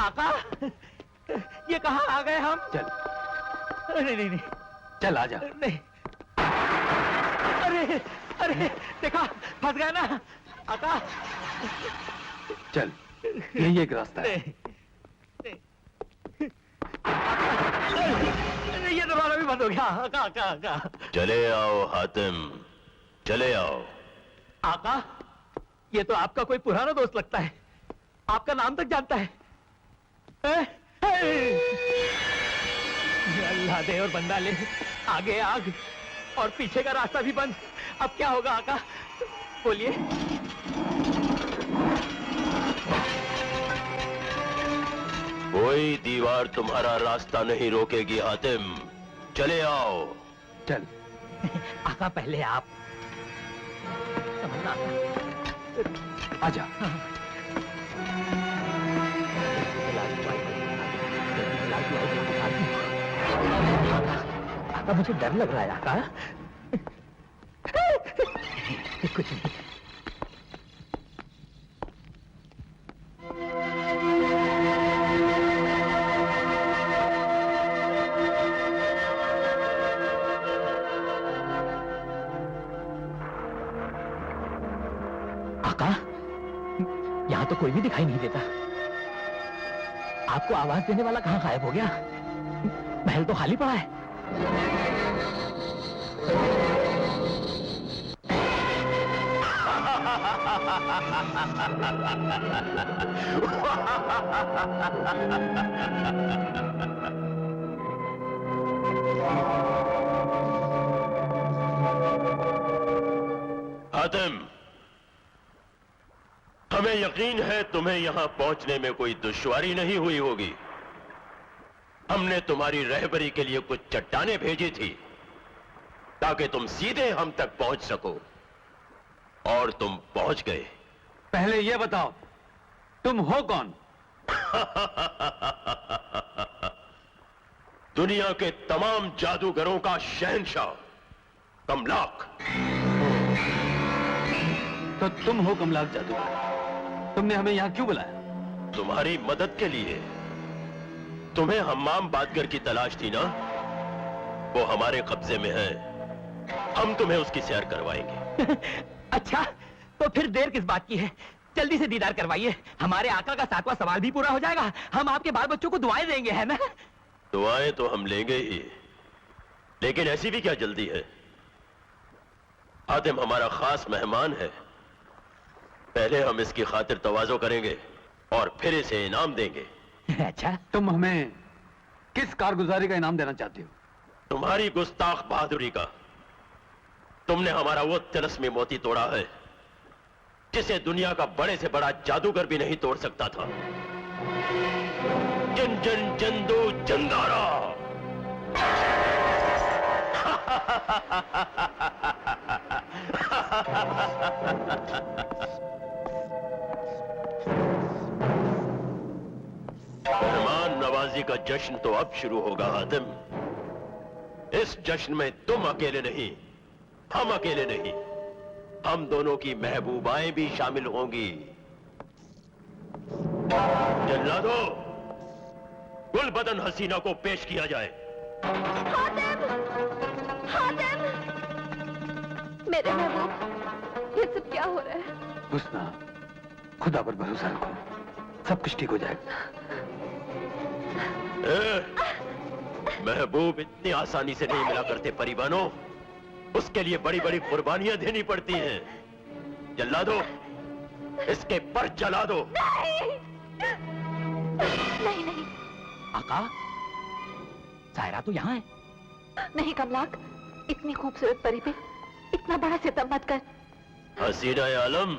आका, ये कहाँ आ गए हम? चल। नहीं नहीं नहीं, चल आजा। नहीं, अरे अरे देखा, फंस गया ना आका। चल, यही एक रास्ता है। ये दरवाजा भी बंद हो गया। आका आका आका। चले आओ हातिम, चले आओ। आका, ये तो आपका कोई पुराना दोस्त लगता है, आपका नाम तक जानता है। अल्लाह दे और बंदा ले, आगे आग और पीछे का रास्ता भी बंद। अब क्या होगा आका, बोलिए। कोई दीवार तुम्हारा रास्ता नहीं रोकेगी हातिम, चले आओ। चल। आका पहले आप। समझना आका। आजा। आका मुझे डर लग रहा है आका। कुछ नहीं। आका, यहां तो कोई भी दिखाई नहीं देता। आपको आवाज देने वाला कहां गायब हो गया? महल तो खाली पड़ा है। हातिम, हमें यकीन है तुम्हें यहां पहुंचने में कोई दुश्वारी नहीं हुई होगी। हमने तुम्हारी रहबरी के लिए कुछ चट्टानें भेजी थी ताकि तुम सीधे हम तक पहुंच सको, और तुम पहुंच गए। पहले यह बताओ, तुम हो कौन? दुनिया के तमाम जादूगरों का शहंशाह कमलाक। तो तुम हो कमलाक जादूगर। तुमने हमें यहां क्यों बुलाया? तुम्हारी मदद के लिए। तुम्हें हम्माम बादगर की तलाश थी ना? वो हमारे कब्जे में है, हम तुम्हें उसकी सैर करवाएंगे। अच्छा, तो फिर देर किस बात की है? जल्दी से दीदार करवाइए, हमारे आका का 7वां सवाल भी पूरा हो जाएगा। हम आपके बाल बच्चों को दुआएं देंगे, है ना? दुआएं तो हम लेंगे ही, लेकिन ऐसी भी क्या जल्दी है? हातिम हमारा खास मेहमान है, पहले हम इसकी खातिर तवाज़ो करेंगे और फिर इसे इनाम देंगे। अच्छा, तुम हमें किस कारगुजारी का इनाम देना चाहते हो? तुम्हारी गुस्ताख बहादुरी का। तुमने हमारा वो तिलस्मी मोती तोड़ा है जिसे दुनिया का बड़े से बड़ा जादूगर भी नहीं तोड़ सकता था। जन जन जंदो जंदारा। मेहमान नवाजी का जश्न तो अब शुरू होगा हातिम। इस जश्न में तुम अकेले नहीं, हम अकेले नहीं, हम दोनों की महबूबाएं भी शामिल होंगी। जल्लादो, गुलबदन हसीना को पेश किया जाए। हातिम! हातिम! मेरे महबूब, ये सब क्या हो रहा है? हुस्ना, खुदा पर भरोसा रखो, सब कुछ ठीक हो जाएगा। महबूब इतनी आसानी से नहीं मिला करते परिवानों, उसके लिए बड़ी बड़ी कुर्बानियां देनी पड़ती हैं। जला दो, इसके पर जला दो। नहीं नहीं नहीं। आका, सायरा तो यहाँ है। नहीं कमलाक, इतनी खूबसूरत परी पे इतना बड़ा सितम मत कर। हसीना आलम,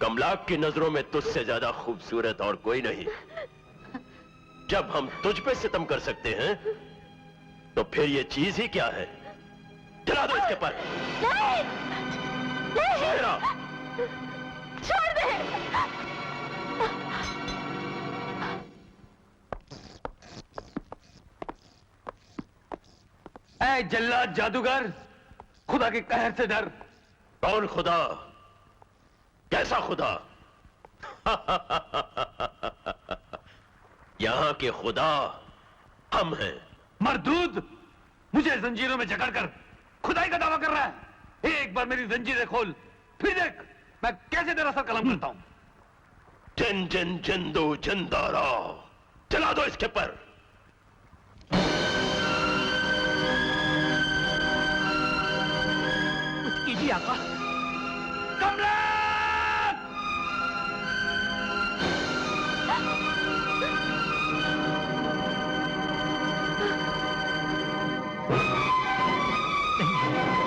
कमलाक की नजरों में तुझसे ज्यादा खूबसूरत और कोई नहीं। जब हम तुझ पे सितम कर सकते हैं तो फिर ये चीज ही क्या है? जला दो इसके पर। नहीं, नहीं, छोड़ दे। ऐ जल्लाद जादूगर, खुदा के कहर से डर। कौन खुदा? कैसा खुदा? यहाँ के खुदा हम हैं। मरदूद, मुझे जंजीरों में जकड़कर खुदाई का दावा कर रहा है। एक बार मेरी जंजीरें खोल, फिर देख मैं कैसे तेरा सर कलम करता हूं। जिन जिन जिंदो जिंदारा, चला दो इसके पर। कुछ कीजिए आका। कमला!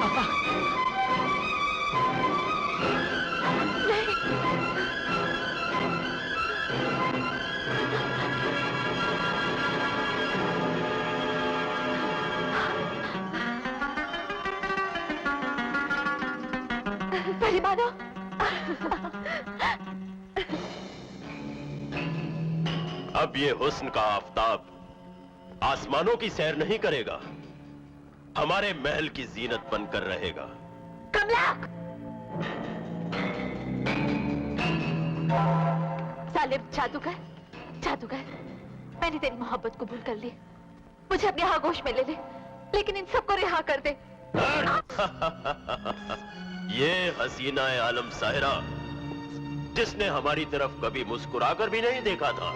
आका, परिवारों, अब ये हुस्न का आफताब आसमानों की सैर नहीं करेगा, हमारे महल की जीनत बनकर रहेगा। कमलाक! सालिम जादूगर, जादूगर, मैंने तेरी मोहब्बत कबूल कर ली। मुझे अपने आगोश में ले ले, लेकिन इन सबको रिहा कर दे। ये हसीना आलम साहिरा, जिसने हमारी तरफ कभी मुस्कुराकर भी नहीं देखा था,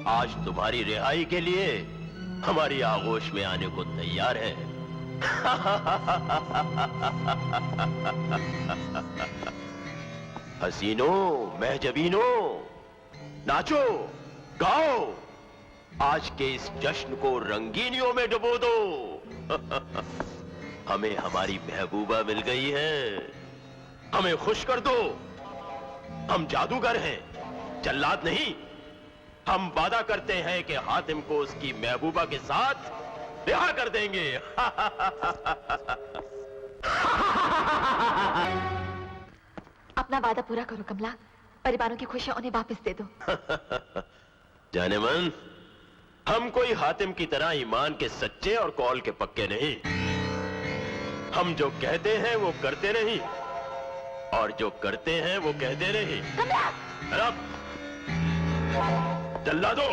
आज तुम्हारी रिहाई के लिए हमारी आगोश में आने को तैयार है। हसीनो, महजबीनो, नाचो, गाओ, आज के इस जश्न को रंगीनियों में डुबो दो। हमें हमारी महबूबा मिल गई है, हमें खुश कर दो। हम जादूगर हैं, जल्लाद नहीं। हम वादा करते हैं कि हातिम को उसकी महबूबा के साथ रिहा कर देंगे। अपना वादा पूरा करो कमला, परिवारों की खुशियां उन्हें वापस दे दो। जाने मन, हम कोई हातिम की तरह ईमान के सच्चे और कौल के पक्के नहीं। हम जो कहते हैं वो करते नहीं, और जो करते हैं वो कहते नहीं। रब, जल्ला दो,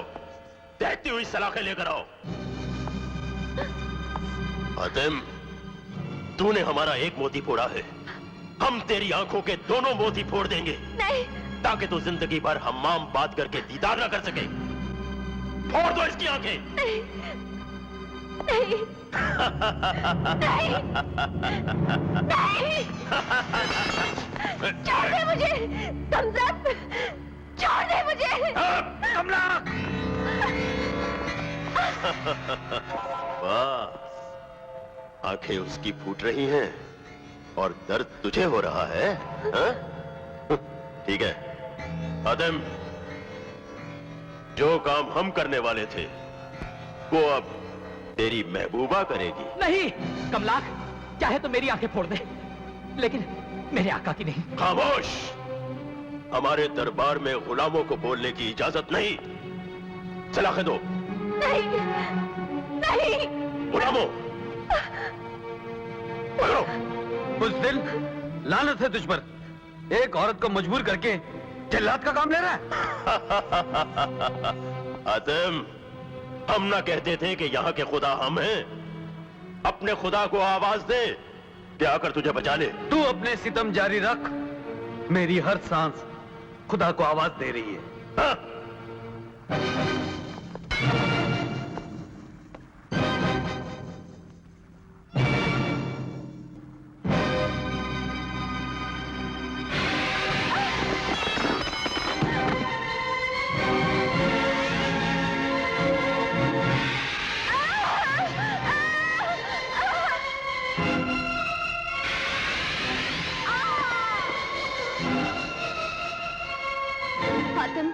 दहकती हुई सलाखें लेकर आओ। हातिम, तूने हमारा एक मोती फोड़ा है, हम तेरी आंखों के दोनों मोती फोड़ देंगे। नहीं, ताकि तू जिंदगी भर हम्माम बात करके दीदार ना कर सके। फोड़ दो इसकी आंखें। नहीं, नहीं, नहीं, नहीं, छोड़ दे मुझे, तमज़द, छोड़ दे मुझे। कमला! वाह, आंखें उसकी फूट रही हैं और दर्द तुझे हो रहा है, हाँ? ठीक है आदम, जो काम हम करने वाले थे वो अब तेरी महबूबा करेगी। नहीं कमलाक, चाहे तो मेरी आंखें फोड़ दे, लेकिन मेरे आका की नहीं। खामोश, हमारे दरबार में गुलामों को बोलने की इजाजत नहीं। सलाखें दो। नहीं, नहीं, गुलामों, पकड़ो। बुज़दिल, लानत है तुझ पर, एक औरत को मजबूर करके जल्लाद का काम ले रहा है। आदम, हम ना कहते थे कि यहाँ के खुदा हम हैं? अपने खुदा को आवाज दे कि आकर तुझे बचा ले। तू अपने सितम जारी रख, मेरी हर सांस खुदा को आवाज दे रही है। हाँ? हातिम,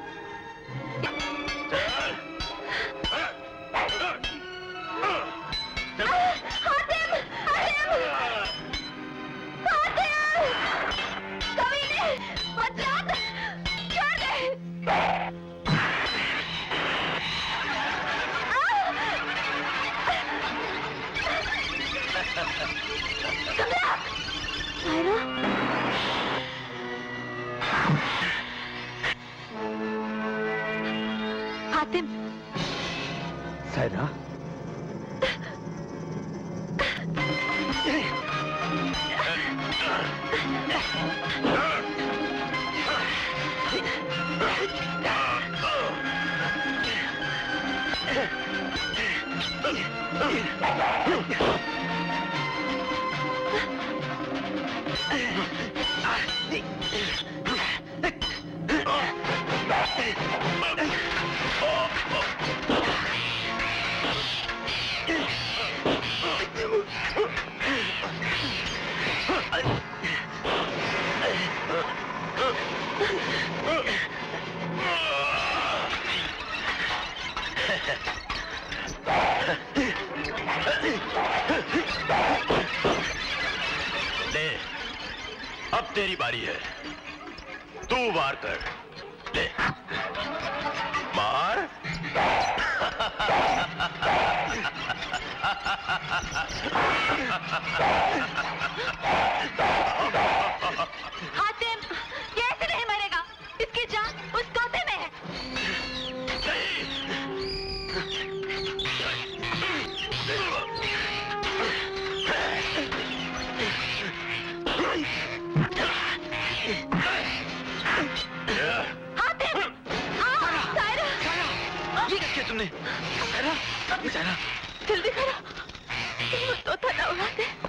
हातिम, कमीने, बदलात, छोड़ दे। सायरा, हातिम, सायरा, ले, अब तेरी बारी है। तू वार कर। ले, मार। हातिम, ये ऐसे नहीं मरेगा। इसकी जान उस तोते में है। हातिम, सायरा, ये क्या किया तुमने? सायरा, सायरा, जल्दी करो, तोता ना उड़ा दे।